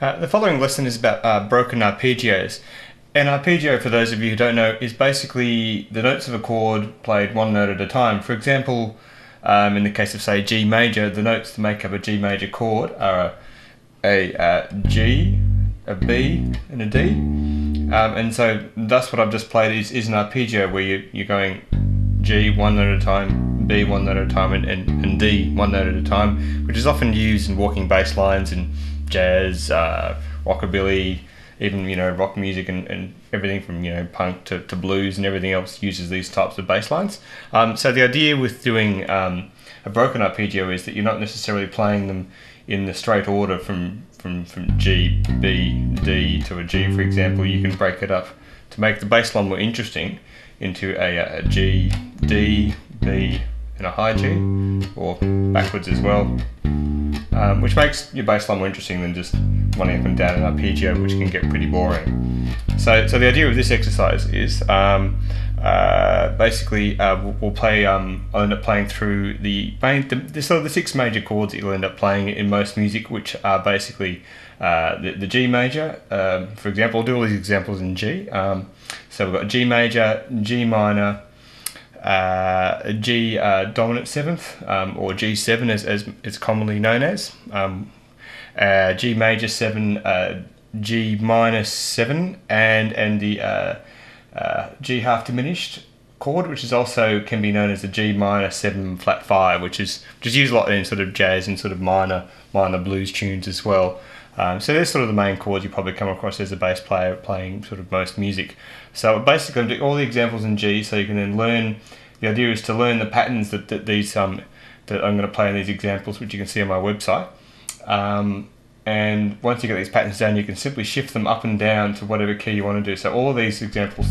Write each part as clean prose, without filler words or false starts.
The following lesson is about broken arpeggios. An arpeggio, for those of you who don't know, is basically the notes of a chord played one note at a time. For example, in the case of, say, G major, the notes to make up a G major chord are a G, a B, and a D. And so thus what I've just played is an arpeggio where you're going G one note at a time, B one note at a time, and D one note at a time, which is often used in walking bass lines in jazz, rockabilly, even rock music and everything from punk to blues and everything else uses these types of bass lines. So the idea with doing a broken arpeggio is that you're not necessarily playing them in the straight order from G, B, D to a G, for example. You can break it up to make the bass line more interesting into a G, D, B, and a high G, or backwards as well, which makes your bass line more interesting than just running up and down an arpeggio, which can get pretty boring. So the idea of this exercise is basically we'll play. I'll end up playing through the six major chords that you'll end up playing in most music, which are basically the G major. For example, I'll do all these examples in G. So we've got G major, G minor, G dominant seventh, or G7 as it's commonly known as, G major 7, G minus 7, and the G half diminished chord, which is also can be known as the G minor 7 flat 5, which is used a lot in sort of jazz and sort of minor blues tunes as well. So there's sort of the main chords you probably come across as a bass player playing sort of most music. So basically I'm doing all the examples in G, so you can then learn. The idea is to learn the patterns that these that I'm going to play in these examples, which you can see on my website. And once you get these patterns down, you can simply shift them up and down to whatever key you want to do. So all of these examples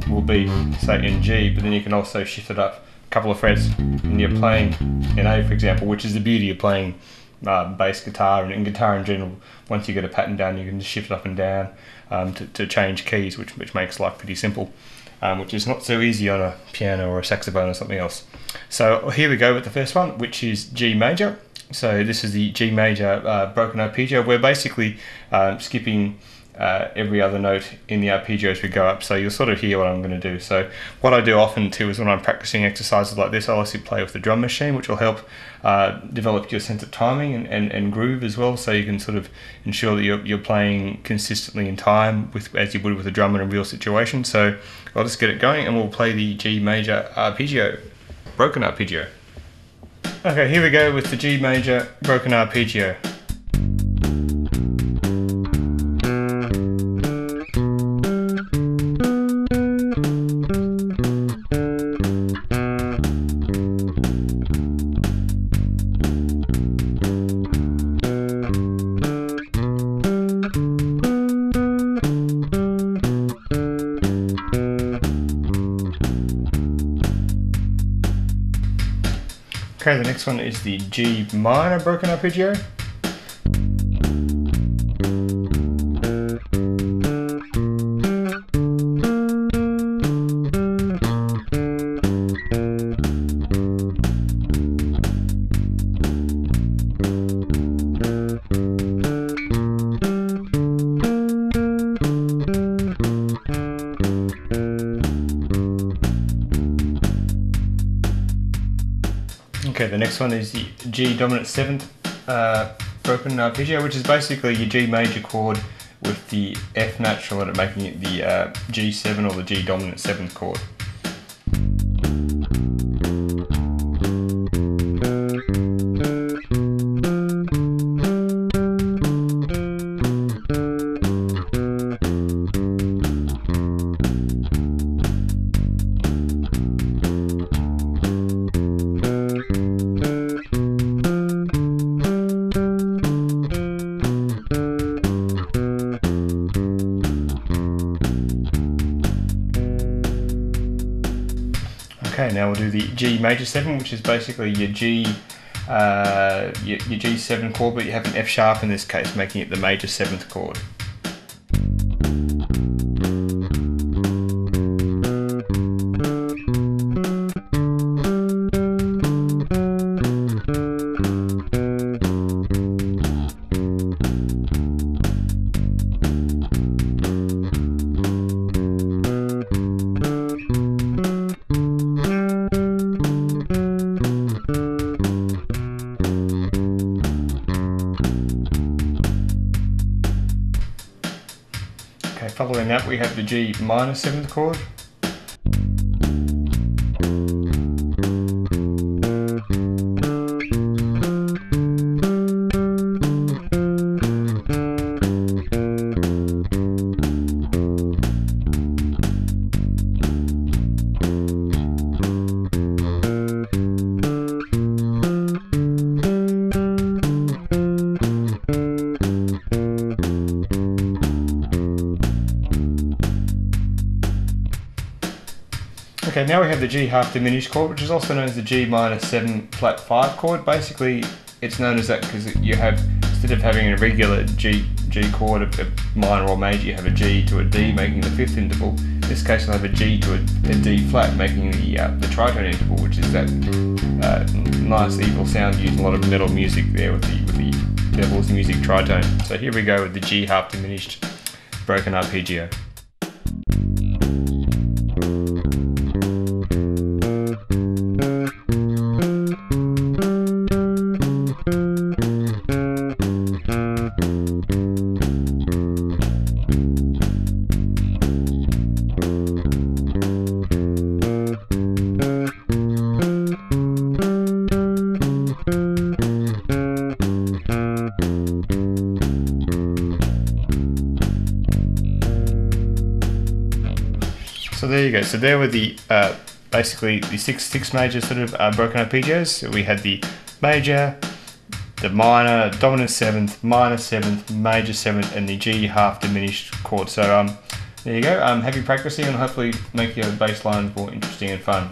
will be, say, in G, but then you can also shift it up a couple of frets and you're playing in A, for example, which is the beauty of playing bass guitar and guitar in general. Once you get a pattern down, you can just shift it up and down to change keys, which makes life pretty simple, which is not so easy on a piano or a saxophone or something else. So here we go with the first one, which is G major. So this is the G major broken arpeggio. We're basically skipping every other note in the arpeggio as we go up, so you'll sort of hear what I'm going to do. So what I do often too is when I'm practicing exercises like this, I'll also play with the drum machine, which will help develop your sense of timing and groove as well, so you can sort of ensure that you're playing consistently in time as you would with a drum in a real situation. So I'll just get it going and we'll play the G major arpeggio, broken arpeggio. Okay, here we go with the G major broken arpeggio. Okay, the next one is the G minor broken arpeggio. Okay, the next one is the G dominant 7th broken arpeggio, which is basically your G major chord with the F natural and it making it the G7 or the G dominant 7th chord. Okay, now we'll do the G major 7, which is basically your G7 chord, but you have an F sharp in this case, making it the major 7th chord. following that we have the G minor 7th chord. Okay, now we have the G half diminished chord, which is also known as the G minor 7 flat 5 chord. Basically, it's known as that because you have, instead of having a regular G chord, a minor or major, you have a G to a D, making the 5th interval. In this case, you'll have a G to a D flat, making the tritone interval, which is that nice evil sound used in a lot of metal music there with the devil's music tritone. So here we go with the G half diminished broken arpeggio. So there you go. So there were the basically the six major sort of broken arpeggios. So we had the major, the minor, dominant 7th, minor 7th, major 7th, and the G half diminished chord. So there you go. Happy practicing, and hopefully make your bass lines more interesting and fun.